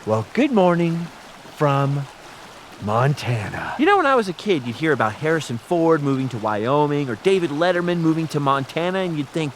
Well, good morning from Montana. You know, when I was a kid, you'd hear about Harrison Ford moving to Wyoming or David Letterman moving to Montana, and you'd think,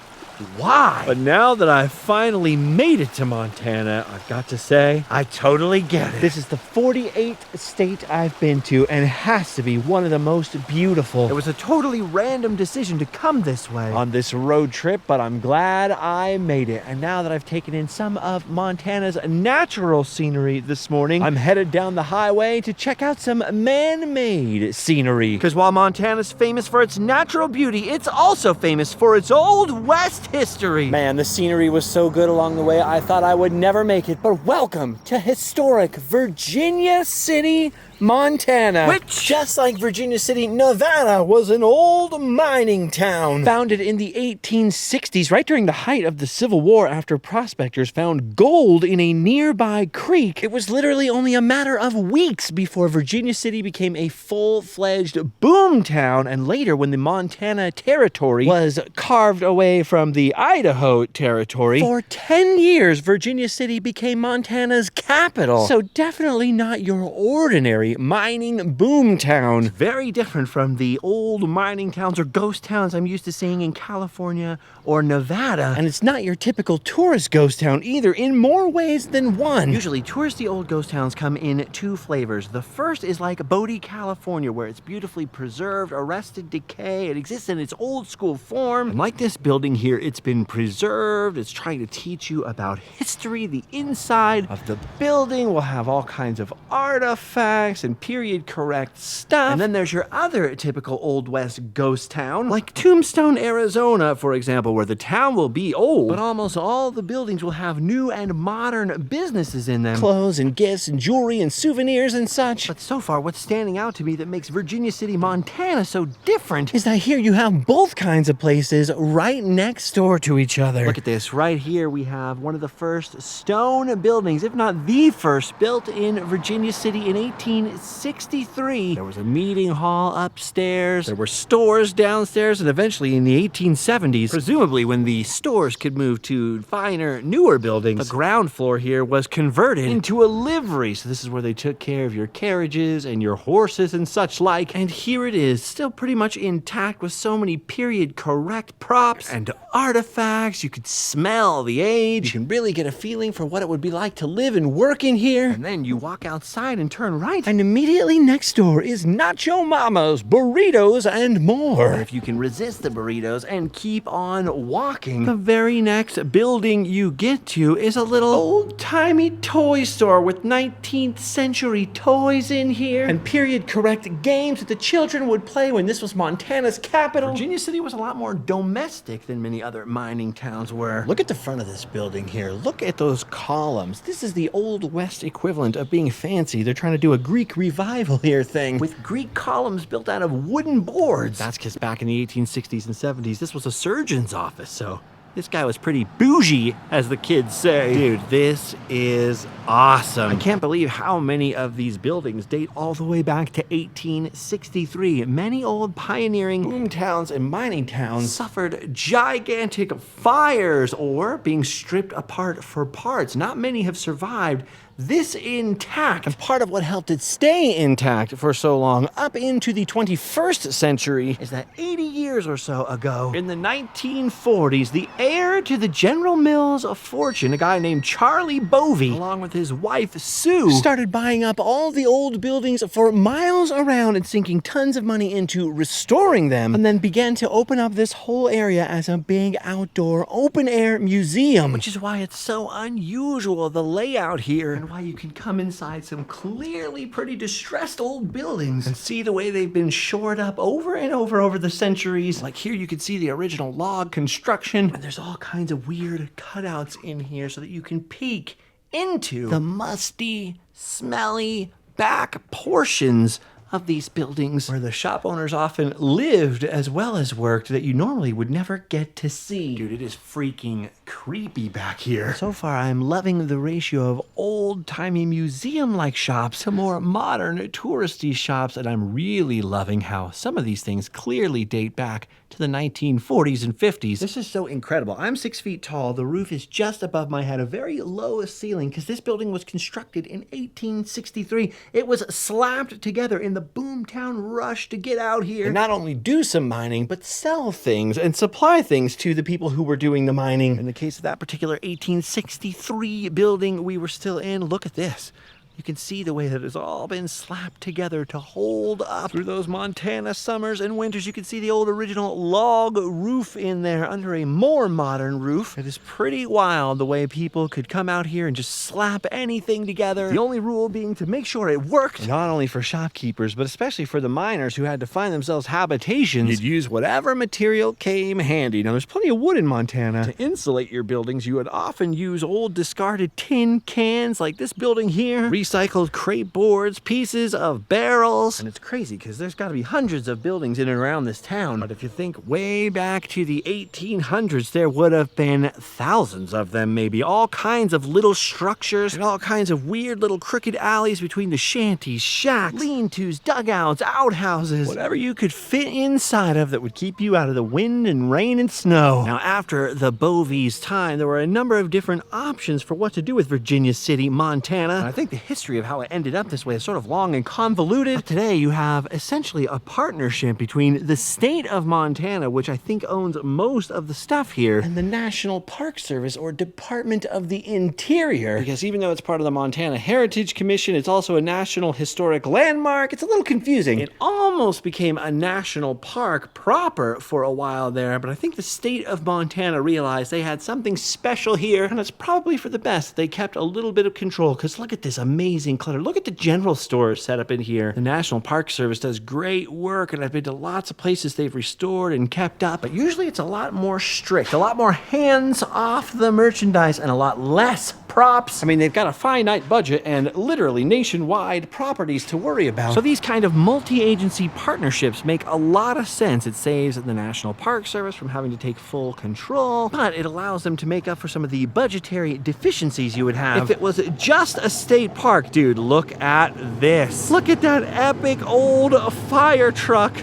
why? But now that I've finally made it to Montana, I've got to say, I totally get it. This is the 48th state I've been to, and it has to be one of the most beautiful. It was a totally random decision to come this way on this road trip, but I'm glad I made it. And now that I've taken in some of Montana's natural scenery this morning, I'm headed down the highway to check out some man-made scenery. Because while Montana's famous for its natural beauty, it's also famous for its Old West history. Man, the scenery was so good along the way, I thought I would never make it. But welcome to historic Virginia City, Montana. Which, just like Virginia City, Nevada was an old mining town. Founded in the 1860s, right during the height of the Civil War, after prospectors found gold in a nearby creek. It was literally only a matter of weeks before Virginia City became a full-fledged boomtown, and later when the Montana Territory was carved away from the Idaho Territory, for 10 years, Virginia City became Montana's capital. So definitely not your ordinary mining boomtown. very different from the old mining towns or ghost towns I'm used to seeing in California or Nevada. And it's not your typical tourist ghost town either, in more ways than one. Usually, touristy old ghost towns come in two flavors. The first is like Bovey, California, where it's beautifully preserved, arrested decay. It exists in its old school form. And like this building here, it's been preserved. It's trying to teach you about history. The inside of the building will have all kinds of artifacts and period correct stuff. And then there's your other typical Old West ghost town, like Tombstone, Arizona, for example, where the town will be old, but almost all the buildings will have new and modern businesses in them. Clothes and gifts and jewelry and souvenirs and such. But so far, what's standing out to me that makes Virginia City, Montana so different is that here you have both kinds of places right next door to each other. Look at this. Right here we have one of the first stone buildings, if not the first, built in Virginia City in 1863. There was a meeting hall upstairs, there were stores downstairs, and eventually in the 1870s, presumably when the stores could move to finer, newer buildings, the ground floor here was converted into a livery. So this is where they took care of your carriages and your horses and such like. And here it is, still pretty much intact with so many period correct props and artifacts. You could smell the age. You can really get a feeling for what it would be like to live and work in here. And then you walk outside and turn right. And immediately next door is Nacho Mama's Burritos and More. Or if you can resist the burritos and keep on walking, the very next building you get to is a little old-timey toy store with 19th century toys in here and period correct games that the children would play when this was Montana's capital. Virginia City was a lot more domestic than many other mining towns were. Look at the front of this building here. Look at those columns. This is the Old West equivalent of being fancy. They're trying to do a Greek revival here thing. With Greek columns built out of wooden boards. That's because back in the 1860s and 70s, this was a surgeon's office, so this guy was pretty bougie, as the kids say. Dude, this is awesome. I can't believe how many of these buildings date all the way back to 1863. Many old pioneering boom towns and mining towns suffered gigantic fires or being stripped apart for parts. Not many have survived this intact. And part of what helped it stay intact for so long, up into the 21st century, is that 80 years or so ago, in the 1940s, the heir to the General Mills of fortune, a guy named Charlie Bovey, along with his wife Sue, started buying up all the old buildings for miles around and sinking tons of money into restoring them, and then began to open up this whole area as a big outdoor open-air museum. Which is why it's so unusual, the layout here, and why you can come inside some clearly pretty distressed old buildings and see the way they've been shored up over and over the centuries. Like here you can see the original log construction, and there's all kinds of weird cutouts in here so that you can peek into the musty, smelly back portions of these buildings, where the shop owners often lived as well as worked, that you normally would never get to see. Dude, it is freaking creepy back here. So far, I'm loving the ratio of old-timey museum-like shops to more modern touristy shops, and I'm really loving how some of these things clearly date back to the 1940s and 50s. This is so incredible. I'm 6 feet tall. The roof is just above my head, a very low ceiling, because this building was constructed in 1863. It was slapped together in the boomtown rush to get out here and not only do some mining, but sell things and supply things to the people who were doing the mining. In the case of that particular 1863 building we were still in, look at this. You can see the way that it's all been slapped together to hold up through those Montana summers and winters. You can see the old original log roof in there under a more modern roof. It is pretty wild the way people could come out here and just slap anything together. The only rule being to make sure it worked. Not only for shopkeepers, but especially for the miners who had to find themselves habitations. You'd use whatever material came handy. Now, there's plenty of wood in Montana. To insulate your buildings, you would often use old discarded tin cans like this building here. Recycled crepe boards, pieces of barrels. And it's crazy because there's got to be hundreds of buildings in and around this town. But if you think way back to the 1800s, there would have been thousands of them, maybe. All kinds of little structures and all kinds of weird little crooked alleys between the shanties, shacks, lean-tos, dugouts, outhouses, whatever you could fit inside of that would keep you out of the wind and rain and snow. Now, after the Bovey's time, there were a number of different options for what to do with Virginia City, Montana. And I think the history of how it ended up this way is sort of long and convoluted. But today you have essentially a partnership between the state of Montana, which I think owns most of the stuff here, and the National Park Service, or Department of the Interior. Because even though it's part of the Montana Heritage Commission, it's also a National Historic Landmark. It's a little confusing. It almost became a national park proper for a while there, but I think the state of Montana realized they had something special here, and it's probably for the best they kept a little bit of control, because look at this amazing clutter. Look at the general store set up in here. The National Park Service does great work, and I've been to lots of places they've restored and kept up, but usually it's a lot more strict, a lot more hands off the merchandise, and a lot less props. I mean, they've got a finite budget and literally nationwide properties to worry about. So these kind of multi-agency partnerships make a lot of sense. It saves the National Park Service from having to take full control, but it allows them to make up for some of the budgetary deficiencies you would have if it was just a state park. Dude, look at this. Look at that epic old fire truck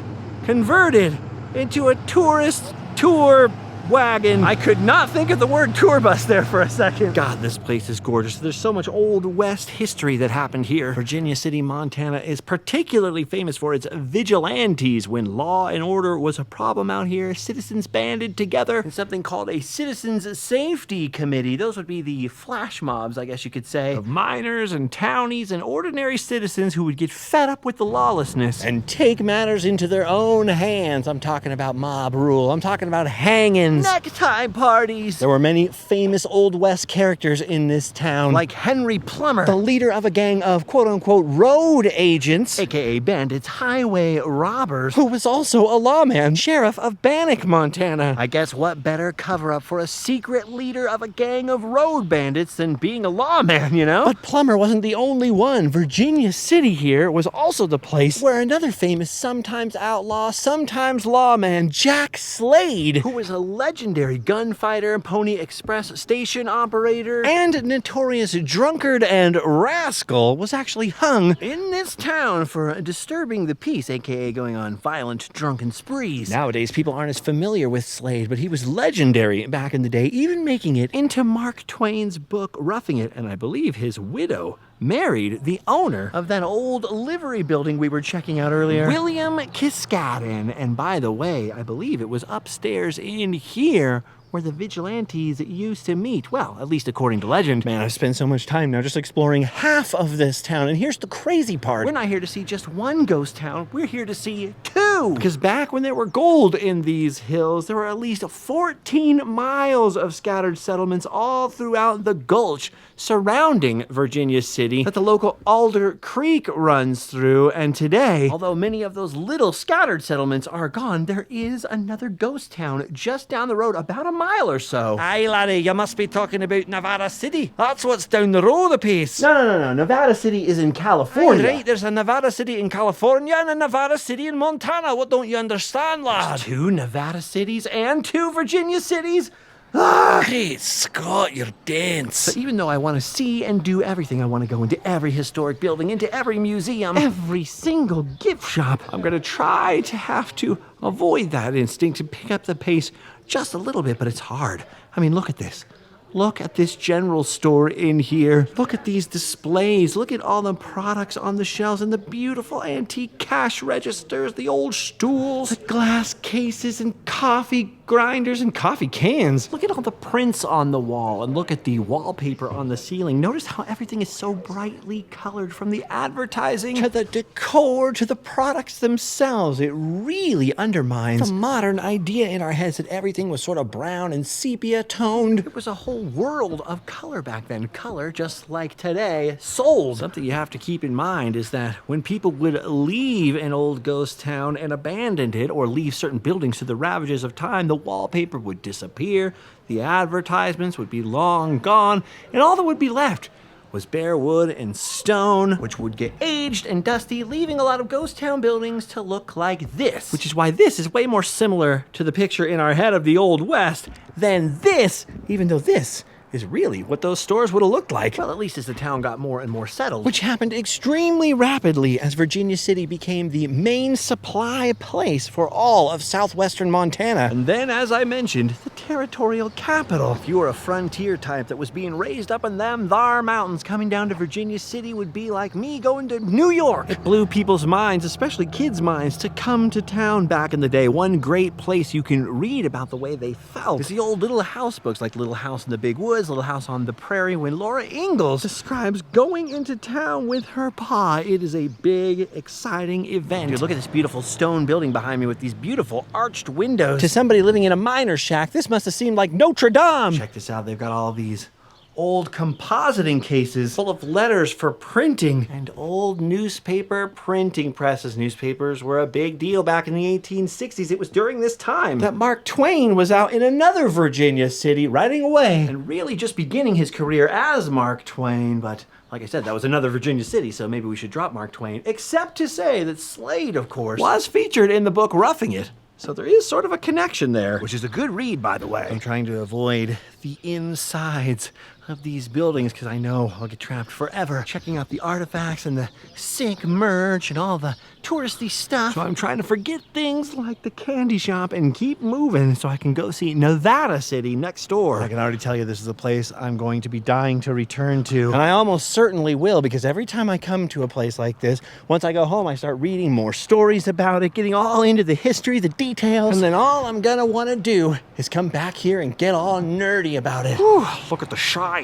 converted into a tourist tour wagon. I could not think of the word tour bus there for a second. God, this place is gorgeous. There's so much Old West history that happened here. Virginia City, Montana is particularly famous for its vigilantes. When law and order was a problem out here, citizens banded together in something called a Citizens Safety Committee. Those would be the flash mobs, I guess you could say, of miners and townies and ordinary citizens who would get fed up with the lawlessness and take matters into their own hands. I'm talking about mob rule. I'm talking about hanging, necktie parties. There were many famous Old West characters in this town, like Henry Plummer, the leader of a gang of quote-unquote road agents, aka bandits, highway robbers, who was also a lawman, sheriff of Bannock, Montana. I guess what better cover-up for a secret leader of a gang of road bandits than being a lawman, you know? But Plummer wasn't the only one. Virginia City here was also the place where another famous, sometimes outlaw, sometimes lawman, Jack Slade, who was a legendary gunfighter, Pony Express station operator, and notorious drunkard and rascal, was actually hung in this town for disturbing the peace, aka going on violent drunken sprees. Nowadays, people aren't as familiar with Slade, but he was legendary back in the day, even making it into Mark Twain's book Roughing It, and I believe his widow married the owner of that old livery building we were checking out earlier, William Kiskaden. And by the way, I believe it was upstairs in here where the vigilantes used to meet. Well, at least according to legend. Man, I've spent so much time now just exploring half of this town, and here's the crazy part. We're not here to see just one ghost town, we're here to see two. knew. Because back when there were gold in these hills, there were at least 14 miles of scattered settlements all throughout the gulch surrounding Virginia City that the local Alder Creek runs through. And today, although many of those little scattered settlements are gone, there is another ghost town just down the road, about a mile or so. Aye, laddie, you must be talking about Nevada City. That's what's down the road a piece. No. Nevada City is in California. Aye, right, there's a Nevada City in California and a Nevada City in Montana. What don't you understand, lad? There's 2 Nevada cities and 2 Virginia cities? Great Scott, you're dense. But even though I want to see and do everything, I want to go into every historic building, into every museum, every single gift shop, I'm going to try to have to avoid that instinct and pick up the pace just a little bit, but it's hard. I mean, look at this. Look at this general store in here. Look at these displays. Look at all the products on the shelves and the beautiful antique cash registers, the old stools, the glass cases and coffee grinders and coffee cans. Look at all the prints on the wall and look at the wallpaper on the ceiling. Notice how everything is so brightly colored, from the advertising to the decor to the products themselves. It really undermines the modern idea in our heads that everything was sort of brown and sepia toned. It was a whole world of color back then. Color, just like today, sold. Something you have to keep in mind is that when people would leave an old ghost town and abandon it, or leave certain buildings to the ravages of time, the wallpaper would disappear, the advertisements would be long gone, and all that would be left was bare wood and stone, which would get aged and dusty, leaving a lot of ghost town buildings to look like this. Which is why this is way more similar to the picture in our head of the Old West than this, even though this is really what those stores would have looked like. Well, at least as the town got more and more settled. Which happened extremely rapidly as Virginia City became the main supply place for all of southwestern Montana. And then, as I mentioned, the territorial capital. If you were a frontier type that was being raised up in them thar mountains, coming down to Virginia City would be like me going to New York. It blew people's minds, especially kids' minds, to come to town back in the day. One great place you can read about the way they felt is the old Little House books, like Little House in the Big Woods, Little House on the Prairie, when Laura Ingalls describes going into town with her pa. It is a big, exciting event. Dude, look at this beautiful stone building behind me with these beautiful arched windows. To somebody living in a miner's shack, this must have seemed like Notre Dame. Check this out. They've got all these old compositing cases full of letters for printing and old newspaper printing presses. Newspapers were a big deal back in the 1860s. It was during this time that Mark Twain was out in another Virginia city writing away and really just beginning his career as Mark Twain. But like I said, that was another Virginia city, so maybe we should drop Mark Twain, except to say that Slade, of course, was featured in the book Roughing It. So there is sort of a connection there, which is a good read, by the way. I'm trying to avoid the insides of these buildings because I know I'll get trapped forever checking out the artifacts and the sick merch and all the touristy stuff. So I'm trying to forget things like the candy shop and keep moving so I can go see Nevada City next door. I can already tell you this is a place I'm going to be dying to return to. And I almost certainly will, because every time I come to a place like this, once I go home, I start reading more stories about it, getting all into the history, the details, and then all I'm gonna wanna do is come back here and get all nerdy about it. Whew, look at the size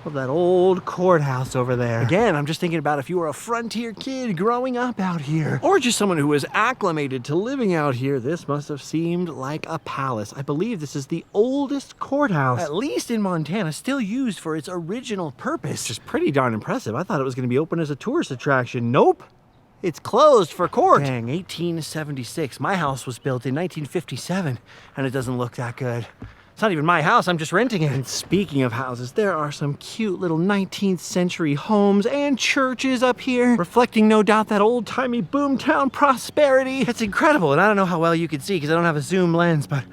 of that old courthouse over there. Again, I'm just thinking about if you were a frontier kid growing up out here, or just someone who was acclimated to living out here, this must have seemed like a palace. I believe this is the oldest courthouse, at least in Montana, still used for its original purpose. Which is pretty darn impressive. I thought it was going to be open as a tourist attraction. Nope. It's closed for court. Dang, 1876. My house was built in 1957, and it doesn't look that good. It's not even my house, I'm just renting it. And speaking of houses, there are some cute little 19th century homes and churches up here, reflecting no doubt that old-timey boomtown prosperity. It's incredible, and I don't know how well you can see because I don't have a zoom lens, but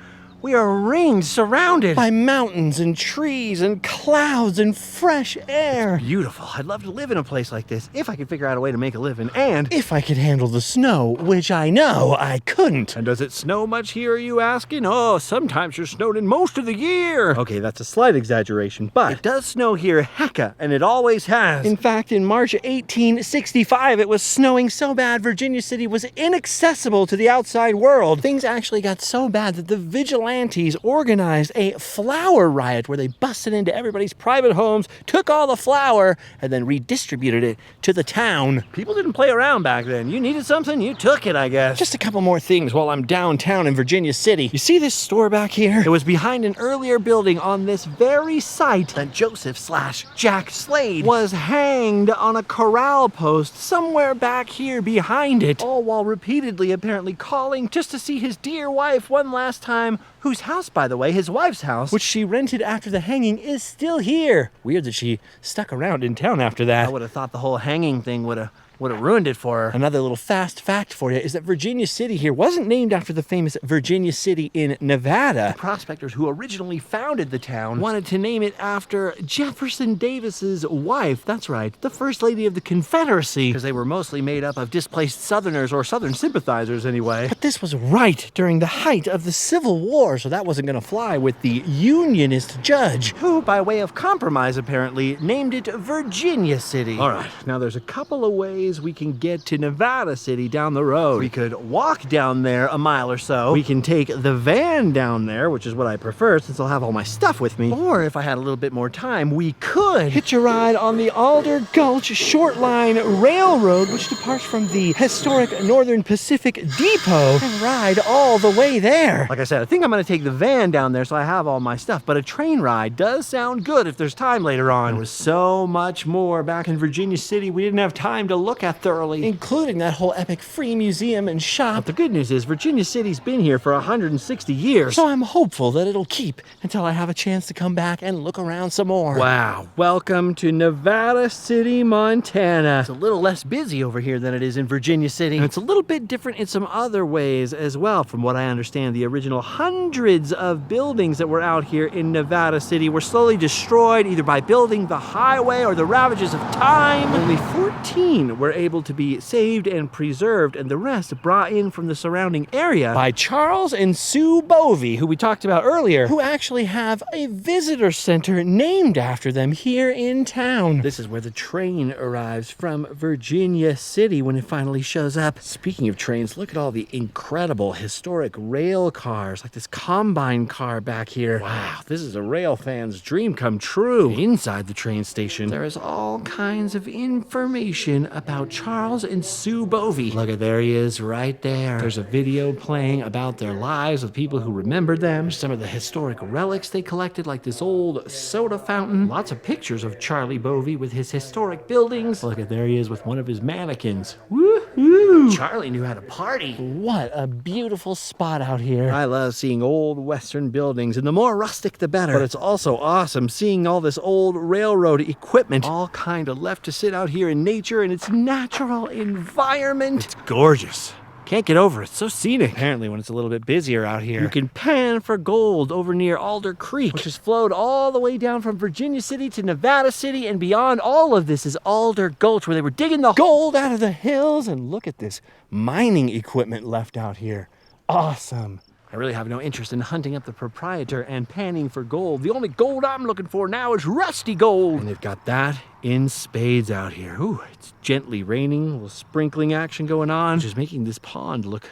we are ringed, surrounded by mountains and trees and clouds and fresh air. It's beautiful. I'd love to live in a place like this if I could figure out a way to make a living, and if I could handle the snow, which I know I couldn't. And does it snow much here, are you asking? Oh, sometimes you're snowed in most of the year. Okay, that's a slight exaggeration, but it does snow here hecka, and it always has. In fact, in March 1865, it was snowing so bad Virginia City was inaccessible to the outside world. Things actually got so bad that the Vigilante vigilantes organized a flour riot where they busted into everybody's private homes, took all the flour, and then redistributed it to the town. People didn't play around back then. You needed something, you took it, I guess. Just a couple more things while I'm downtown in Virginia City. You see this store back here? It was behind an earlier building on this very site that Joseph/Jack Slade was hanged on a corral post somewhere back here behind it, all while repeatedly apparently calling just to see his dear wife one last time, whose house, by the way, his wife's house, which she rented after the hanging, is still here. Weird that she stuck around in town after that. I would have thought the whole hanging thing would have ruined it for her. Another little fast fact for you is that Virginia City here wasn't named after the famous Virginia City in Nevada. The prospectors who originally founded the town wanted to name it after Jefferson Davis's wife. That's right, the First Lady of the Confederacy, because they were mostly made up of displaced Southerners, or Southern sympathizers anyway. But this was right during the height of the Civil War, so that wasn't going to fly with the Unionist judge, who, by way of compromise apparently, named it Virginia City. All right, now there's a couple of ways we can get to Nevada City down the road. We could walk down there a mile or so. We can take the van down there, which is what I prefer since I'll have all my stuff with me. Or if I had a little bit more time, we could hitch a ride on the Alder Gulch Short Line Railroad, which departs from the historic Northern Pacific Depot, and ride all the way there. Like I said, I think I'm going to take the van down there so I have all my stuff, but a train ride does sound good if there's time later on. There was so much more back in Virginia City we didn't have time to look at thoroughly, including that whole epic free museum and shop. But the good news is Virginia City's been here for 160 years. So I'm hopeful that it'll keep until I have a chance to come back and look around some more. Wow, welcome to Nevada City, Montana. It's a little less busy over here than it is in Virginia City. And it's a little bit different in some other ways as well. From what I understand, the original hundreds of buildings that were out here in Nevada City were slowly destroyed either by building the highway or the ravages of time. Only 14 were able to be saved and preserved, and the rest brought in from the surrounding area by Charles and Sue Bovey, who we talked about earlier, who actually have a visitor center named after them here in town. This is where the train arrives from Virginia City when it finally shows up. Speaking of trains, look at all the incredible historic rail cars, like this combine car back here. Wow, this is a rail fan's dream come true. Inside the train station, there is all kinds of information about Charles and Sue Bovey. Look at, there he is right there. There's a video playing about their lives with people who remembered them. There's some of the historic relics they collected, like this old soda fountain. Lots of pictures of Charlie Bovey with his historic buildings. Look at, there he is with one of his mannequins. Woohoo! Charlie knew how to party. What a beautiful spot out here. I love seeing old Western buildings, and the more rustic the better. But it's also awesome seeing all this old railroad equipment all kind of left to sit out here in nature in its natural environment. It's gorgeous. Can't get over it. It's so scenic. Apparently, when it's a little bit busier out here, you can pan for gold over near Alder Creek, which has flowed all the way down from Virginia City to Nevada City and beyond. All of this is Alder Gulch, where they were digging the gold out of the hills. And look at this mining equipment left out here. Awesome. I really have no interest in hunting up the proprietor and panning for gold. The only gold I'm looking for now is rusty gold. And they've got that in spades out here. Ooh, it's gently raining, a little sprinkling action going on, which is making this pond look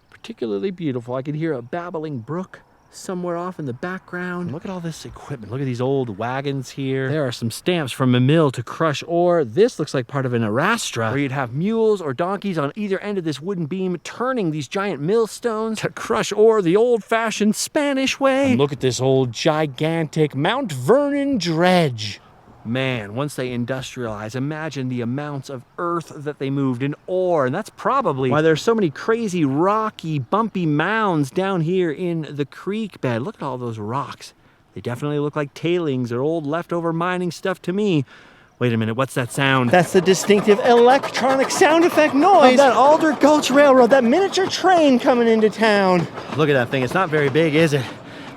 particularly beautiful. I can hear a babbling brook somewhere off in the background. Look at all this equipment. Look at these old wagons here. There are some stamps from a mill to crush ore. This looks like part of an arastra, where you'd have mules or donkeys on either end of this wooden beam turning these giant millstones to crush ore the old-fashioned Spanish way. And look at this old gigantic Mount Vernon dredge. Man, once they industrialize, imagine the amounts of earth that they moved in ore. And that's probably why there's so many crazy, rocky, bumpy mounds down here in the creek bed. Look at all those rocks. They definitely look like tailings or old leftover mining stuff to me. Wait a minute, what's that sound? That's the distinctive electronic sound effect noise. Of that Alder Gulch Railroad, that miniature train coming into town. Look at that thing. It's not very big, is it?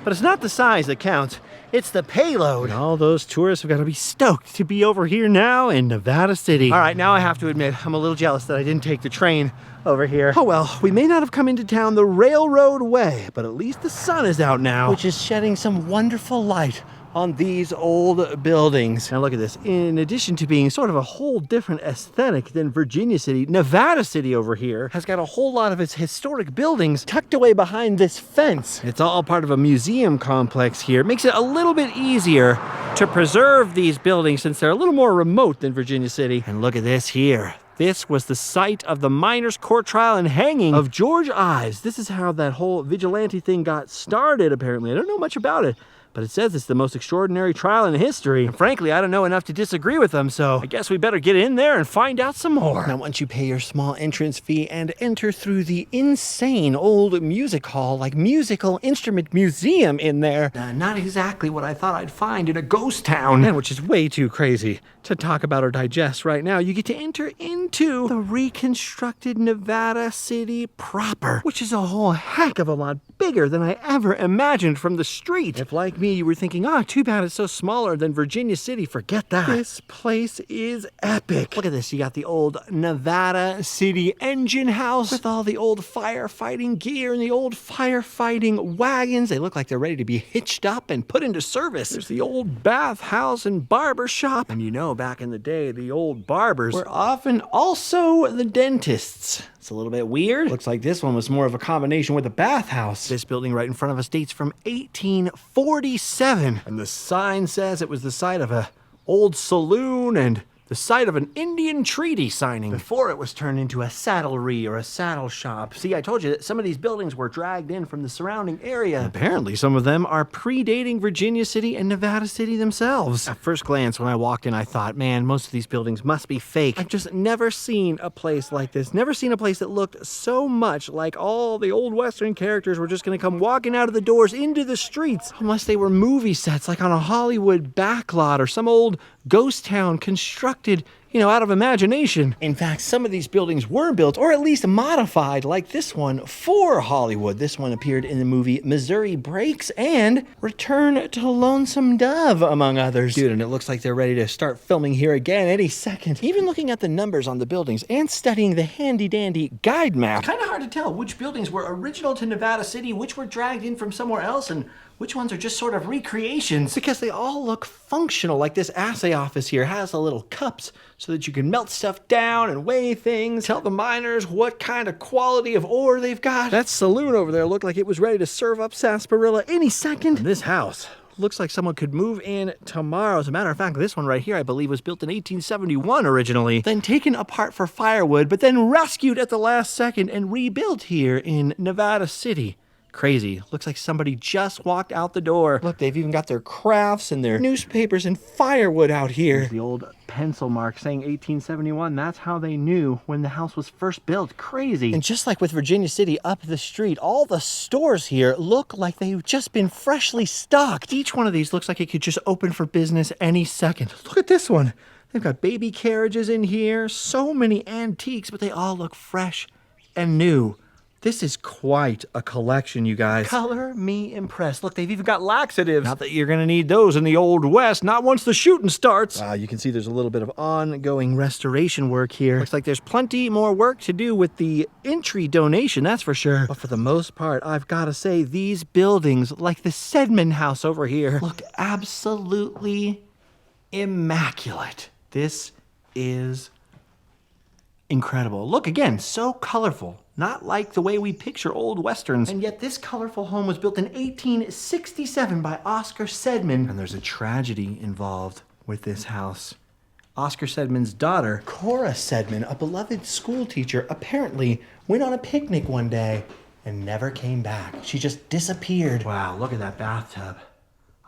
But it's not the size that counts. It's the payload. And all those tourists have got to be stoked to be over here now in Nevada City. All right, now I have to admit, I'm a little jealous that I didn't take the train over here. Oh well, we may not have come into town the railroad way, but at least the sun is out now, which is shedding some wonderful light on these old buildings. Now look at this. In addition to being sort of a whole different aesthetic than Virginia City, Nevada City over here has got a whole lot of its historic buildings tucked away behind this fence. It's all part of a museum complex here. It makes it a little bit easier to preserve these buildings since they're a little more remote than Virginia City. And look at this here. This was the site of the miners' court trial and hanging of George Ives. This is how that whole vigilante thing got started, apparently. I don't know much about it, but it says it's the most extraordinary trial in history. And frankly, I don't know enough to disagree with them, so I guess we better get in there and find out some more. Now, once you pay your small entrance fee and enter through the insane old music hall, like musical instrument museum in there, not exactly what I thought I'd find in a ghost town, and which is way too crazy to talk about or digest right now. You get to enter into the reconstructed Nevada City proper, which is a whole heck of a lot bigger than I ever imagined from the street. If, like me, you were thinking, oh, too bad it's so smaller than Virginia City, forget that. This place is epic. Look at this. You got the old Nevada City engine house with all the old firefighting gear and the old firefighting wagons. They look like they're ready to be hitched up and put into service. There's the old bathhouse and barber shop. And you know, back in the day, the old barbers were often also the dentists. It's a little bit weird. Looks like this one was more of a combination with a bathhouse. This building right in front of us dates from 1847. And the sign says it was the site of a old saloon and the site of an Indian treaty signing before it was turned into a saddlery or a saddle shop. See, I told you that some of these buildings were dragged in from the surrounding area. And apparently, some of them are predating Virginia City and Nevada City themselves. At first glance, when I walked in, I thought, man, most of these buildings must be fake. I've just never seen a place like this. Never seen a place that looked so much like all the old Western characters were just going to come walking out of the doors into the streets. Unless they were movie sets, like on a Hollywood backlot or some old ghost town constructed, out of imagination. In fact, some of these buildings were built, or at least modified, like this one, for Hollywood. This one appeared in the movie Missouri Breaks and Return to Lonesome Dove, among others. Dude, and it looks like they're ready to start filming here again any second. Even looking at the numbers on the buildings and studying the handy-dandy guide map, kind of hard to tell which buildings were original to Nevada City, which were dragged in from somewhere else, and which ones are just sort of recreations, because they all look functional. Like this assay office here has the little cups so that you can melt stuff down and weigh things, tell the miners what kind of quality of ore they've got. That saloon over there looked like it was ready to serve up sarsaparilla any second. And this house looks like someone could move in tomorrow. As a matter of fact, this one right here, I believe, was built in 1871 originally, then taken apart for firewood, but then rescued at the last second and rebuilt here in Nevada City. Crazy. Looks like somebody just walked out the door. Look, they've even got their crafts and their newspapers and firewood out here. There's the old pencil mark saying 1871. That's how they knew when the house was first built. Crazy. And just like with Virginia City up the street, all the stores here look like they've just been freshly stocked. Each one of these looks like it could just open for business any second. Look at this one. They've got baby carriages in here, so many antiques, but they all look fresh and new. This is quite a collection, you guys. Color me impressed. Look, they've even got laxatives. Not that you're going to need those in the Old West, not once the shooting starts. You can see there's a little bit of ongoing restoration work here. Looks like there's plenty more work to do with the entry donation, that's for sure. But for the most part, I've got to say, these buildings, like the Sedman House over here, look absolutely immaculate. This is incredible. Look, again, so colorful. Not like the way we picture old westerns. And yet this colorful home was built in 1867 by Oscar Sedman. And there's a tragedy involved with this house. Oscar Sedman's daughter, Cora Sedman, a beloved school teacher, apparently went on a picnic one day and never came back. She just disappeared. Wow, look at that bathtub.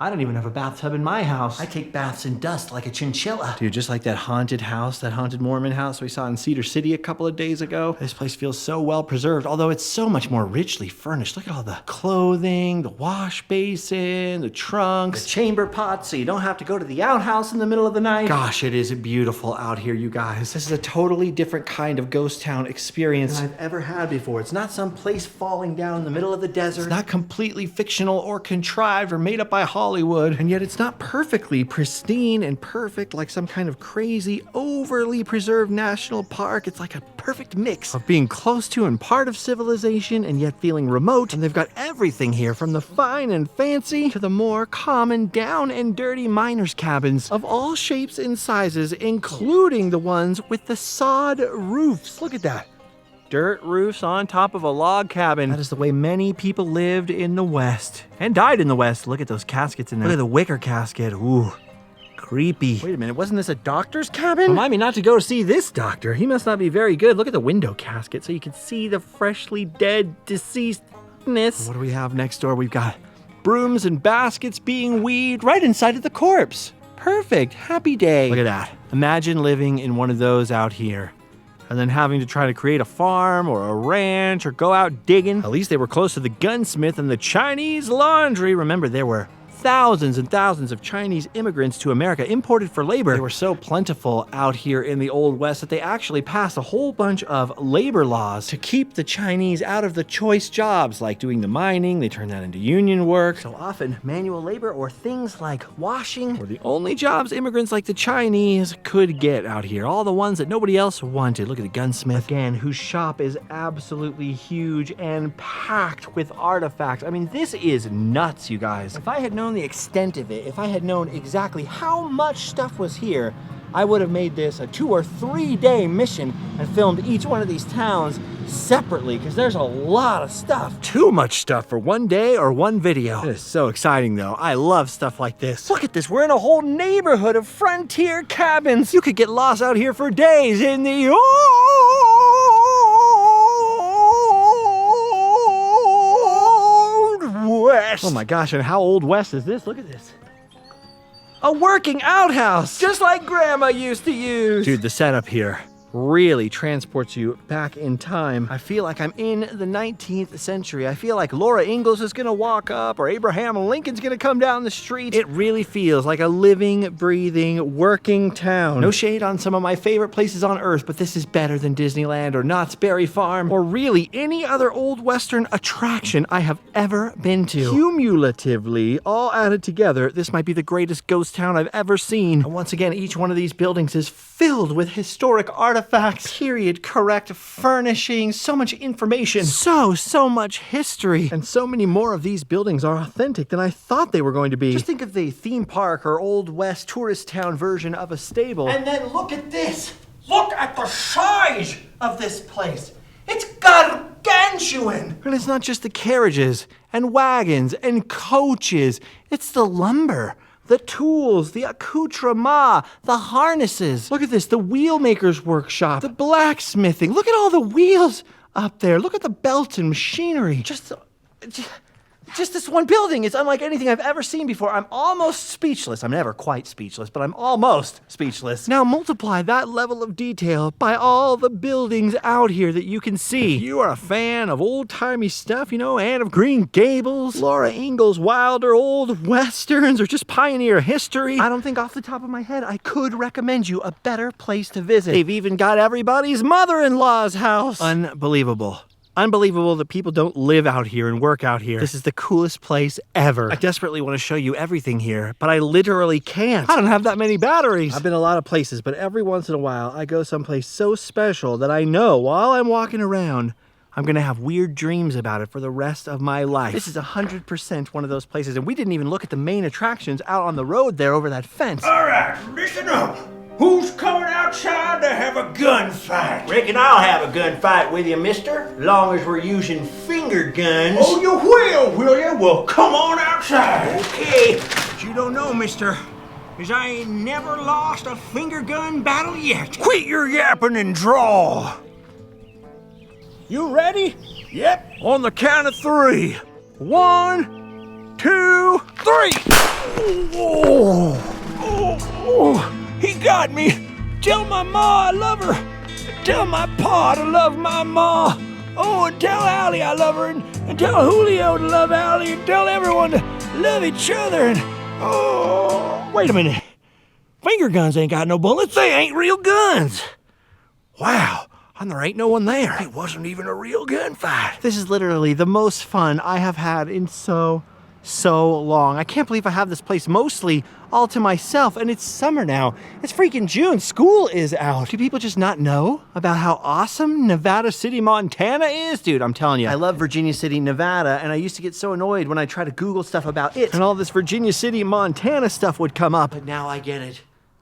I don't even have a bathtub in my house. I take baths in dust like a chinchilla. Dude, just like that haunted house, that haunted Mormon house we saw in Cedar City a couple of days ago. This place feels so well preserved, although it's so much more richly furnished. Look at all the clothing, the wash basin, the trunks, the chamber pots, so you don't have to go to the outhouse in the middle of the night. Gosh, it is beautiful out here, you guys. This is a totally different kind of ghost town experience than I've ever had before. It's not some place falling down in the middle of the desert. It's not completely fictional or contrived or made up by Hollywood. Hollywood. And yet it's not perfectly pristine and perfect like some kind of crazy, overly preserved national park. It's like a perfect mix of being close to and part of civilization and yet feeling remote. And they've got everything here, from the fine and fancy to the more common, down and dirty miners' cabins of all shapes and sizes, including the ones with the sod roofs. Look at that. Dirt roofs on top of a log cabin. That is the way many people lived in the West and died in the West. Look at those caskets in there. Look at the wicker casket. Ooh, creepy. Wait a minute, wasn't this a doctor's cabin? Remind me not to go see this doctor. He must not be very good. Look at the window casket so you can see the freshly dead deceasedness. What do we have next door? We've got brooms and baskets being weaved right inside of the corpse. Perfect, happy day. Look at that. Imagine living in one of those out here, and then having to try to create a farm or a ranch or go out digging. At least they were close to the gunsmith and the Chinese laundry. Remember, there were thousands and thousands of Chinese immigrants to America imported for labor. They were so plentiful out here in the Old West that they actually passed a whole bunch of labor laws to keep the Chinese out of the choice jobs, like doing the mining. They turned that into union work. So often, manual labor or things like washing were the only jobs immigrants like the Chinese could get out here. All the ones that nobody else wanted. Look at the gunsmith, again, whose shop is absolutely huge and packed with artifacts. I mean, this is nuts, you guys. If I had known the extent of it, if I had known exactly how much stuff was here, I would have made this a 2 or 3 day mission and filmed each one of these towns separately, because there's a lot of stuff. Too much stuff for one day or one video. It is so exciting though. I love stuff like this. Look at this, we're in a whole neighborhood of frontier cabins. You could get lost out here for days in the West. Oh my gosh, and how Old West is this? Look at this. A working outhouse, just like Grandma used to use. Dude, the setup here really transports you back in time. I feel like I'm in the 19th century. I feel like Laura Ingalls is gonna walk up or Abraham Lincoln's gonna come down the street. It really feels like a living, breathing, working town. No shade on some of my favorite places on earth, but this is better than Disneyland or Knott's Berry Farm or really any other Old Western attraction I have ever been to. Cumulatively, all added together, this might be the greatest ghost town I've ever seen. And once again, each one of these buildings is filled with historic artifacts, period correct furnishings, so much information, so much history. And so many more of these buildings are authentic than I thought they were going to be. Just think of the theme park or Old West tourist town version of a stable. And then look at this. Look at the size of this place. It's gargantuan. And it's not just the carriages and wagons and coaches. It's the lumber, the tools, the accoutrement, the harnesses. Look at this, the wheelmaker's workshop, the blacksmithing. Look at all the wheels up there. Look at the belts and machinery. Just this one building is unlike anything I've ever seen before. I'm almost speechless. I'm never quite speechless, but I'm almost speechless. Now multiply that level of detail by all the buildings out here that you can see. If you are a fan of old-timey stuff, you know, Anne of Green Gables, Laura Ingalls Wilder, old westerns, or just pioneer history, I don't think off the top of my head I could recommend you a better place to visit. They've even got everybody's mother-in-law's house. Unbelievable. Unbelievable that people don't live out here and work out here. This is the coolest place ever. I desperately want to show you everything here, but I literally can't. I don't have that many batteries. I've been a lot of places, but every once in a while, I go someplace so special that I know while I'm walking around, I'm gonna have weird dreams about it for the rest of my life. This is 100% one of those places, and we didn't even look at the main attractions out on the road there over that fence. All right, listen up. Who's coming outside to have a gunfight? Reckon I'll have a gunfight with you, mister. Long as we're using finger guns. Oh, you will you? Well, come on outside. Okay. But you don't know, mister, is I ain't never lost a finger gun battle yet. Quit your yapping and draw. You ready? Yep. On the count of 3. 1, 2, 3. Oh. He got me. Tell my ma I love her. Tell my pa to love my ma. Oh, and tell Allie I love her. And tell Julio to love Allie. And tell everyone to love each other. And oh, wait a minute. Finger guns ain't got no bullets. They ain't real guns. Wow. And there ain't no one there. It wasn't even a real gunfight. This is literally the most fun I have had in so so long. I can't believe I have this place mostly all to myself, and it's summer now. It's freaking June. School is out. Do people just not know about how awesome Nevada City, Montana is? Dude, I'm telling you, I love Virginia City, Nevada, and I used to get so annoyed when I try to Google stuff about it, and all this Virginia City, Montana stuff would come up. But now I get it.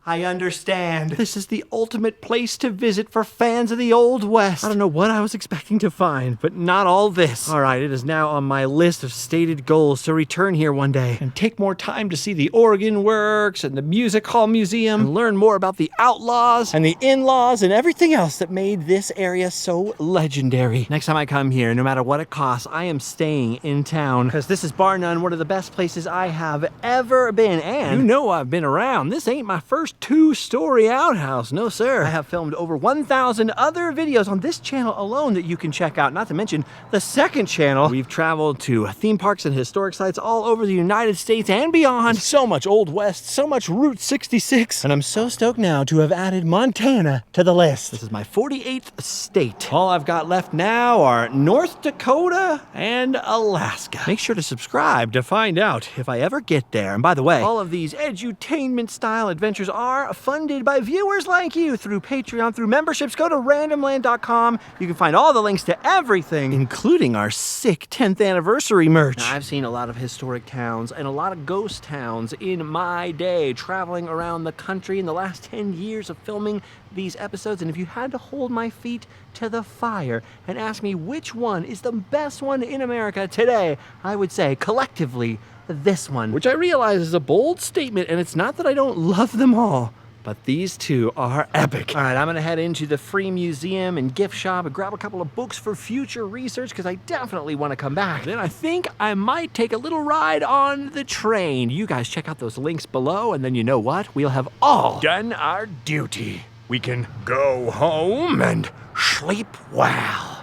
I understand. This is the ultimate place to visit for fans of the Old West. I don't know what I was expecting to find, but not all this. All right, it is now on my list of stated goals to return here one day and take more time to see the organ works and the music hall museum and learn more about the outlaws and the in-laws and everything else that made this area so legendary. Next time I come here, no matter what it costs, I am staying in town because this is bar none one of the best places I have ever been. And you know I've been around. This ain't my first two-story outhouse. No, sir. I have filmed over 1,000 other videos on this channel alone that you can check out, not to mention the second channel. We've traveled to theme parks and historic sites all over the United States and beyond. So much Old West, so much Route 66. And I'm so stoked now to have added Montana to the list. This is my 48th state. All I've got left now are North Dakota and Alaska. Make sure to subscribe to find out if I ever get there. And by the way, all of these edutainment-style adventures are funded by viewers like you through Patreon, through memberships. Go to randomland.com. You can find all the links to everything, including our sick 10th anniversary merch. Now, I've seen a lot of historic towns and a lot of ghost towns in my day, traveling around the country in the last 10 years of filming these episodes. And if you had to hold my feet to the fire and ask me which one is the best one in America today, I would say collectively this one, which I realize is a bold statement, and it's not that I don't love them all, but these two are epic. All right, I'm gonna head into the free museum and gift shop and grab a couple of books for future research because I definitely want to come back. Then I think I might take a little ride on the train. You guys check out those links below, and then you know what? We'll have all done our duty. We can go home and sleep well.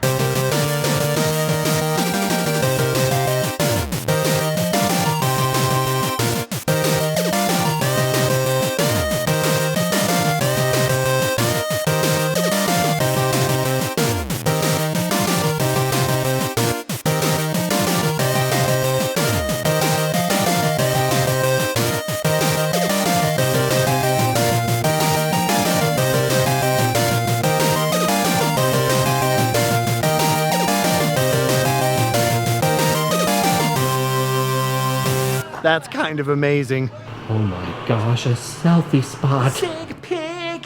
That's kind of amazing. Oh my gosh, a selfie spot. Sick pic!